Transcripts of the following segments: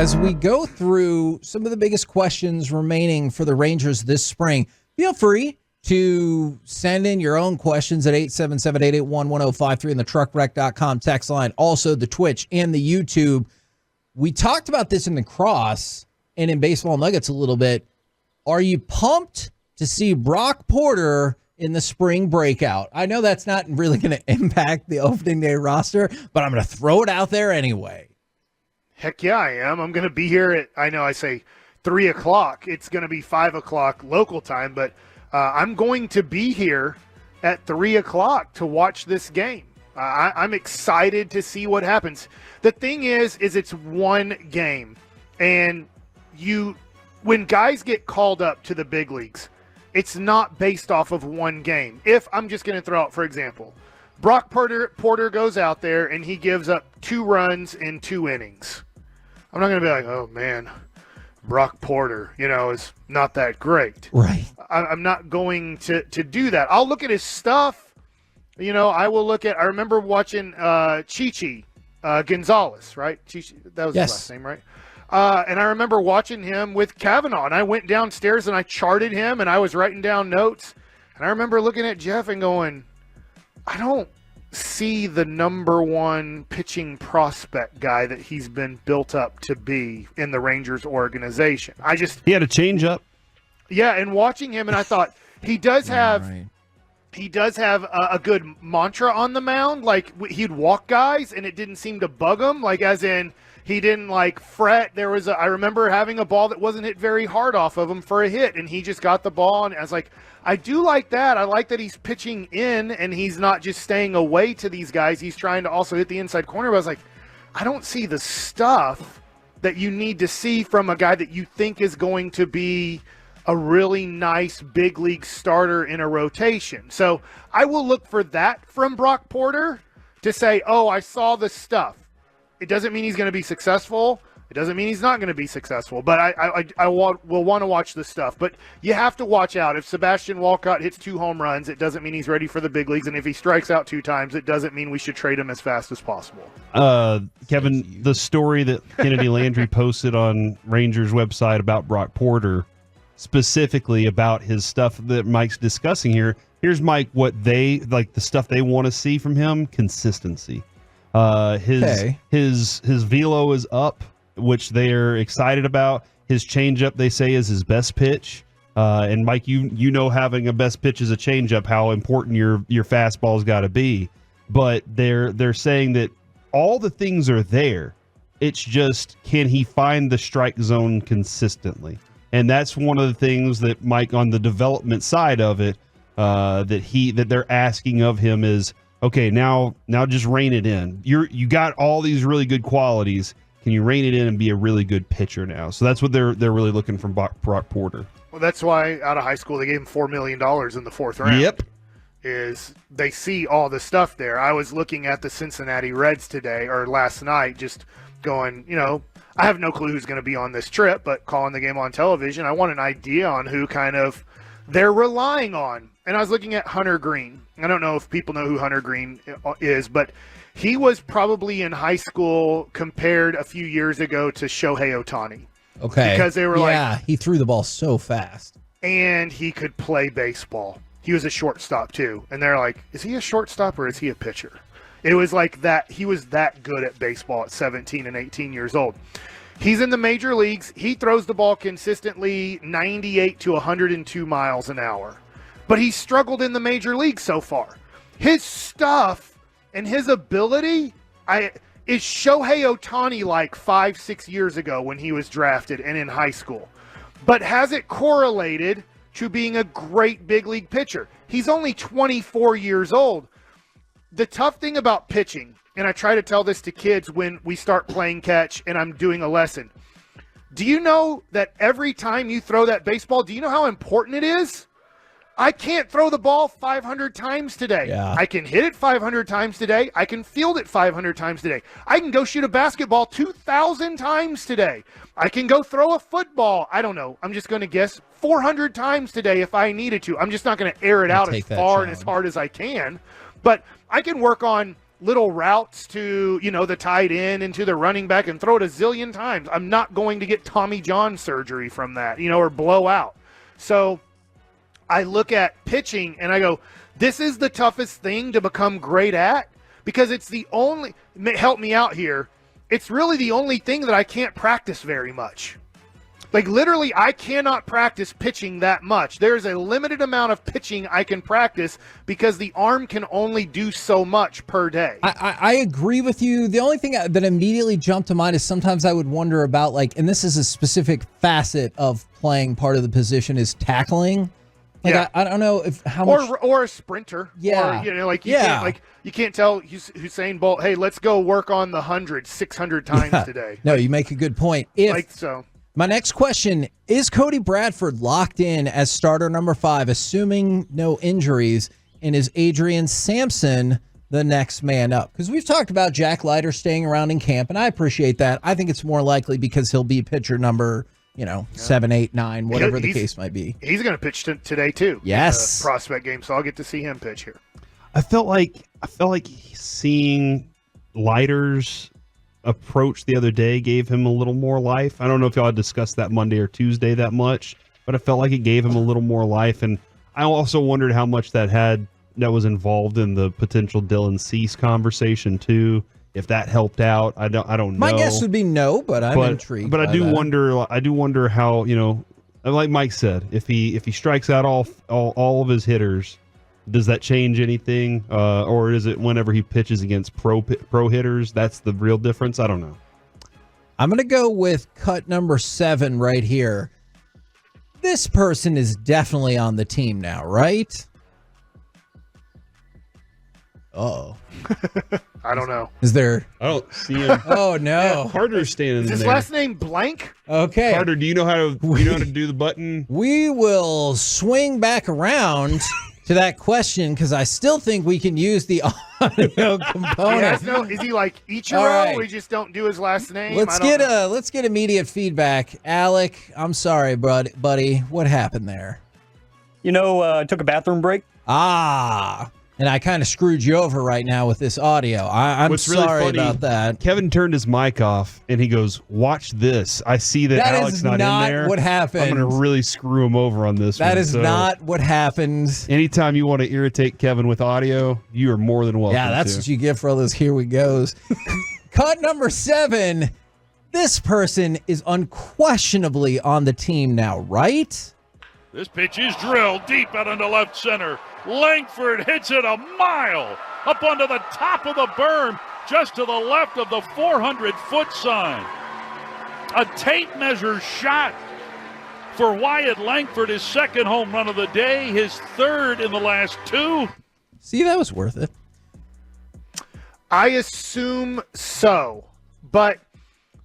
as we go through some of the biggest questions remaining for the Rangers this spring, feel free to send in your own questions at 877-881-1053 in the truckwreck.com text line. Also, the Twitch and the YouTube. We talked about this in the Cross and in Baseball Nuggets a little bit. Are you pumped to see Brock Porter in the spring breakout? I know that's not really going to impact the opening day roster, but I'm going to throw it out there anyway. Heck yeah, I am. I'm going to be here at, I know I say 3 o'clock. It's going to be 5 o'clock local time, but I'm going to be here at 3 o'clock to watch this game. I'm excited to see what happens. The thing is it's one game. And when guys get called up to the big leagues, it's not based off of one game. If I'm just going to throw out, for example, Brock Porter goes out there and he gives up 2 runs in 2 innings. I'm not going to be like, oh, man, Brock Porter, is not that great. Right. I'm not going to do that. I'll look at his stuff. I will look at – I remember watching Chichi Gonzalez, right? Chichi, that was his last name, right? And I remember watching him with Kavanaugh, and I went downstairs and I charted him, and I was writing down notes. And I remember looking at Jeff and going, I don't see the number one pitching prospect guy that he's been built up to be in the Rangers organization. He had a changeup. Yeah, and watching him, and I thought he does have a good mantra on the mound. Like he'd walk guys, and it didn't seem to bug him. Like as in he didn't fret. I remember having a ball that wasn't hit very hard off of him for a hit, and he just got the ball. And I was like, I do like that. I like that he's pitching in, and he's not just staying away to these guys. He's trying to also hit the inside corner. But I was like, I don't see the stuff that you need to see from a guy that you think is going to be a really nice big league starter in a rotation. So I will look for that from Brock Porter to say, oh, I saw the stuff. It doesn't mean he's going to be successful. It doesn't mean he's not going to be successful. But I will want to watch the stuff. But you have to watch out. If Sebastian Walcott hits 2 home runs, it doesn't mean he's ready for the big leagues. And if he strikes out 2 times, it doesn't mean we should trade him as fast as possible. Kevin, the story that Kennedy Landry posted on Rangers' website about Brock Porter, specifically about his stuff that Mike's discussing here. Here's Mike, what the stuff they want to see from him: consistency. His velo is up, which they're excited about. His changeup, they say, is his best pitch. And Mike, you know, having a best pitch as a changeup, how important your fastball's got to be. But they're saying that all the things are there. It's just, can he find the strike zone consistently? And that's one of the things that Mike, on the development side of it, that they're asking of him is, okay, now just rein it in. You got all these really good qualities. Can you rein it in and be a really good pitcher now? So that's what they're really looking from Brock Porter. Well, that's why out of high school they gave him $4 million in the 4th round. Yep. Is they see all the stuff there. I was looking at the Cincinnati Reds today or last night, just going, I have no clue who's going to be on this trip, but calling the game on television, I want an idea on who kind of they're relying on. And I was looking at Hunter Green. I don't know if people know who Hunter Green is, but he was probably in high school compared a few years ago to Shohei Ohtani. Okay. Because they were he threw the ball so fast. And he could play baseball. He was a shortstop too. And they're like, is he a shortstop or is he a pitcher? It was like that. He was that good at baseball at 17 and 18 years old. He's in the major leagues. He throws the ball consistently 98 to 102 miles an hour. But he's struggled in the major leagues so far. His stuff and his ability is Shohei Ohtani like 5-6 years ago when he was drafted and in high school. But has it correlated to being a great big league pitcher? He's only 24 years old. The tough thing about pitching, and I try to tell this to kids when we start playing catch and I'm doing a lesson. Do you know that every time you throw that baseball, do you know how important it is? I can't throw the ball 500 times today. Yeah. I can hit it 500 times today. I can field it 500 times today. I can go shoot a basketball 2,000 times today. I can go throw a football, I don't know, I'm just going to guess 400 times today if I needed to. I'm just not going to air it out as far and as hard as I can. But I can work on little routes to, the tight end and to the running back and throw it a zillion times. I'm not going to get Tommy John surgery from that, or blow out. So I look at pitching and I go, this is the toughest thing to become great at, because it's the only, help me out here, it's really the only thing that I can't practice very much. Like, literally, I cannot practice pitching that much. There's a limited amount of pitching I can practice because the arm can only do so much per day. I agree with you. The only thing that immediately jumped to mind is sometimes I would wonder about, like, and this is a specific facet of playing part of the position, is tackling. Like, yeah. I don't know if how much. Or a sprinter. Yeah. Or, you can't tell Usain Bolt, hey, let's go work on the 100, 600 times today. No, you make a good point. My next question, is Cody Bradford locked in as starter number 5, assuming no injuries, and is Adrian Sampson the next man up? Because we've talked about Jack Leiter staying around in camp, and I appreciate that. I think it's more likely because he'll be pitcher number, 7, 8, 9, whatever the case might be. He's going to pitch today, too. Yes. Prospect game, so I'll get to see him pitch here. I felt like seeing Leiter's approach the other day gave him a little more life. I don't know if y'all had discussed that Monday or Tuesday that much, but I felt like it gave him a little more life. And I also wondered how much that was involved in the potential Dylan Cease conversation too. If that helped out, I don't know. My guess would be no, but I'm intrigued. But I do wonder how, like Mike said, if he strikes out all of his hitters, does that change anything, or is it whenever he pitches against pro hitters, that's the real difference? I don't know. I'm going to go with cut number 7 right here. This person is definitely on the team now, right? Uh-oh. I don't know. Is there? I don't see him. Oh, no. Carter's standing there. Is his last name Blank? Okay. Carter, do you know how to do the button? We will swing back around to that question, because I still think we can use the audio component. Is he like Ichiro? All right. We just don't do his last name. Let's get immediate feedback. Alec, I'm sorry, buddy. What happened there? I took a bathroom break. And I kind of screwed you over right now with this audio. I'm sorry about that. Kevin turned his mic off, and he goes, "Watch this. I see that Alex is not in there. What happened? I'm going to really screw him over on this one." That is not what happened. Anytime you want to irritate Kevin with audio, you are more than welcome. Yeah, that's what you get for all those here we goes. Cut number 7. This person is unquestionably on the team now, right? This pitch is drilled deep out into left center. Langford hits it a mile up onto the top of the berm, just to the left of the 400-foot sign. A tape measure shot for Wyatt Langford, his second home run of the day, his third in the last 2. See, that was worth it. I assume so, but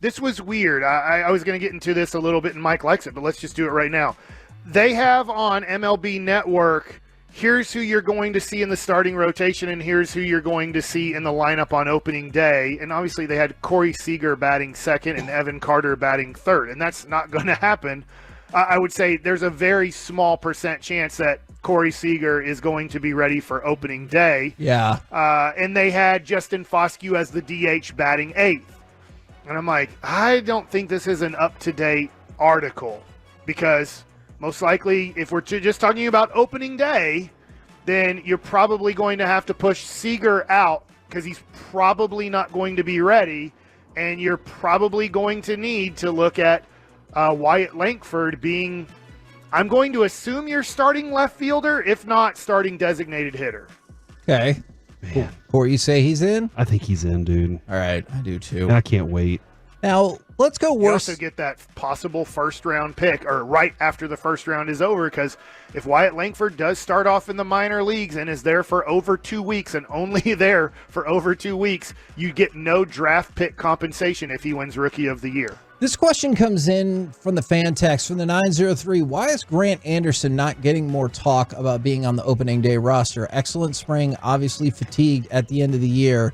this was weird. I was going to get into this a little bit, and Mike likes it, but let's just do it right now. They have on MLB Network, here's who you're going to see in the starting rotation, and here's who you're going to see in the lineup on opening day. And obviously they had Corey Seager batting second and Evan Carter batting third, and that's not going to happen. I would say there's a very small % chance that Corey Seager is going to be ready for opening day. Yeah. And they had Justin Foscue as the DH batting 8th. And I'm like, I don't think this is an up-to-date article, because most likely, if we're just talking about opening day, then you're probably going to have to push Seager out because he's probably not going to be ready, and you're probably going to need to look at Wyatt Langford being, I'm going to assume you're starting left fielder, if not starting designated hitter. Okay. Man. Corey, you say he's in? I think he's in, dude. All right, I do too. And I can't wait. Now, let's go You worse. also get that possible first-round pick, or right after the first round is over, because if Wyatt Langford does start off in the minor leagues and is there for over 2 weeks, and only there for over 2 weeks, you get no draft pick compensation if he wins Rookie of the Year. This question comes in from the fan text from the 903. Why is Grant Anderson not getting more talk about being on the opening day roster? Excellent spring, obviously fatigued at the end of the year.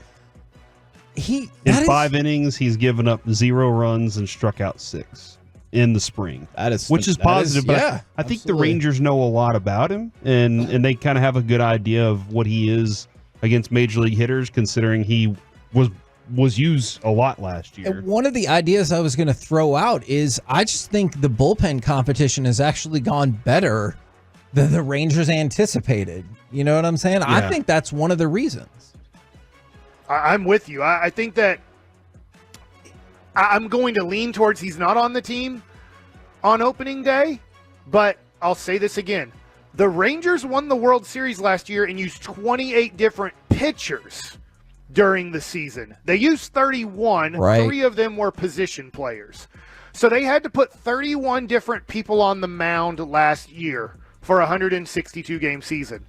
In 5 innings, he's given up 0 runs and struck out 6 in the spring. Which is positive, but I think the Rangers know a lot about him, and they kind of have a good idea of what he is against major league hitters, considering he was used a lot last year. And one of the ideas I was going to throw out is I just think the bullpen competition has actually gone better than the Rangers anticipated. You know what I'm saying? Yeah. I think that's one of the reasons. I'm with you. I think that I'm going to lean towards he's not on the team on opening day, but I'll say this again. The Rangers won the World Series last year and used 28 different pitchers during the season. They used 31. Right. 3 of them were position players. So they had to put 31 different people on the mound last year for a 162-game season.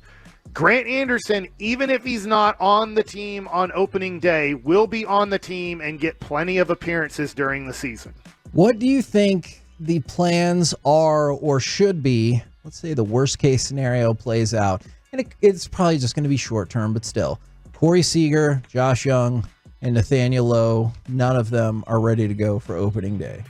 Grant Anderson, even if he's not on the team on opening day, will be on the team and get plenty of appearances during the season. What do you think the plans are or should be? Let's say the worst case scenario plays out, and it's probably just going to be short term, but still. Corey Seager, Josh Young, and Nathaniel Lowe, none of them are ready to go for opening day.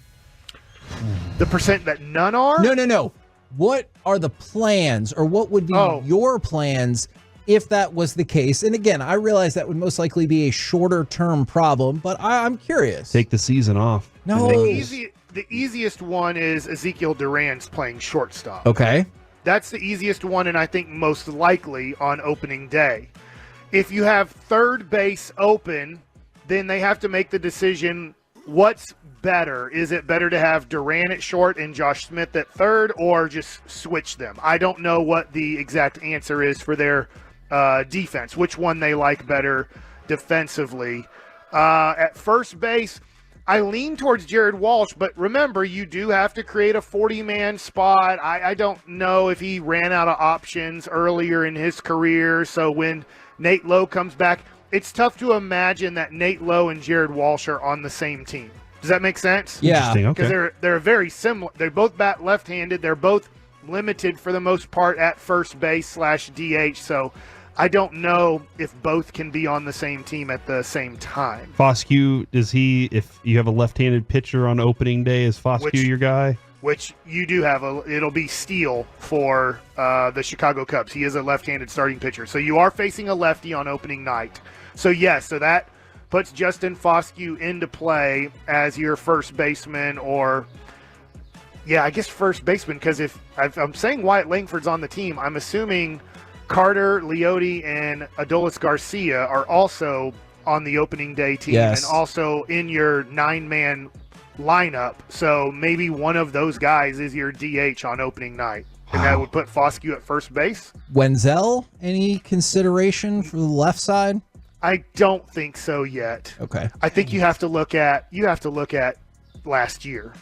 The percent that none are? No. What are the plans, or what would be your plans if that was the case? And again, I realize that would most likely be a shorter term problem, but I'm curious. Take the season off. No. The easiest one is Ezekiel Duran's playing shortstop. Okay. That's the easiest one, and I think most likely on opening day. If you have third base open, then they have to make the decision, what's better? Is it better to have Duran at short and Josh Smith at third, or just switch them? I don't know what the exact answer is for their defense, which one they like better defensively. At first base, I lean towards Jared Walsh, but remember, you do have to create a 40-man spot. I don't know if he ran out of options earlier in his career, so when Nate Lowe comes back, it's tough to imagine that Nate Lowe and Jared Walsh are on the same team. Does that make sense? Yeah. Because they're very similar. They both bat left-handed. They're both limited for the most part at first base / DH, so I don't know if both can be on the same team at the same time. Foscue, if you have a left-handed pitcher on opening day, is Foscue your guy? Which you do have it'll be Steele for the Chicago Cubs. He is a left-handed starting pitcher. So you are facing a lefty on opening night. So yes, so that puts Justin Foscue into play as your first baseman, or I guess first baseman, because if I'm saying Wyatt Langford's on the team, I'm assuming Carter, Leote, and Adolis Garcia are also on the opening day team and also in your 9-man lineup. So maybe one of those guys is your DH on opening night. And that would put Foscue at first base. Wenzel, any consideration for the left side? I don't think so yet. Okay. I think you have to look at last year.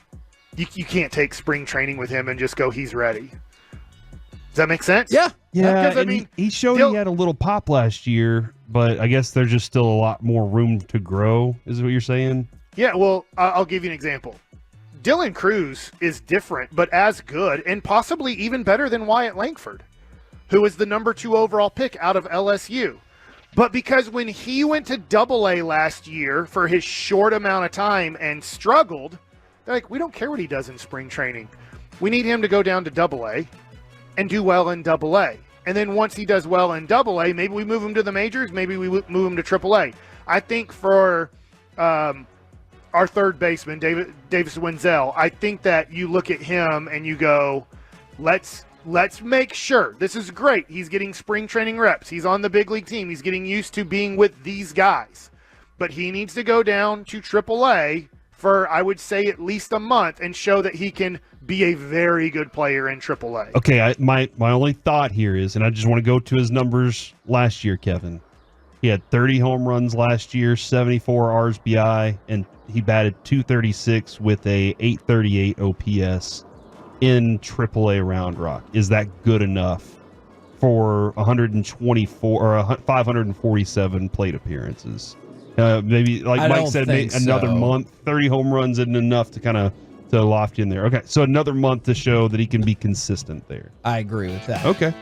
You can't take spring training with him and just go, he's ready. Does that make sense? Yeah. Yeah, because, I mean, he showed he had a little pop last year, but I guess there's just still a lot more room to grow, is what you're saying? Yeah, well, I'll give you an example. Dylan Cruz is different, but as good and possibly even better than Wyatt Langford, who is the number 2 overall pick out of LSU. But because when he went to Double-A last year for his short amount of time and struggled, they're like, we don't care what he does in spring training. We need him to go down to Double-A and do well in Double-A. And then once he does well in Double-A, maybe we move him to the majors, maybe we move him to Triple-A. I think for our third baseman, Davis Wenzel, I think that you look at him and you go, let's make sure. This is great. He's getting spring training reps. He's on the big league team. He's getting used to being with these guys. But he needs to go down to AAA for, I would say, at least a month and show that he can be a very good player in AAA. Okay, my only thought here is, and I just want to go to his numbers last year, Kevin. He had 30 home runs last year, 74 RBI, and he batted .236 with a .838 OPS in AAA Round Rock. Is that good enough for 124 or 547 plate appearances? Maybe, like Mike said, maybe another month. 30 home runs isn't enough to kind of loft you in there. Okay, so another month to show that he can be consistent there. I agree with that. Okay.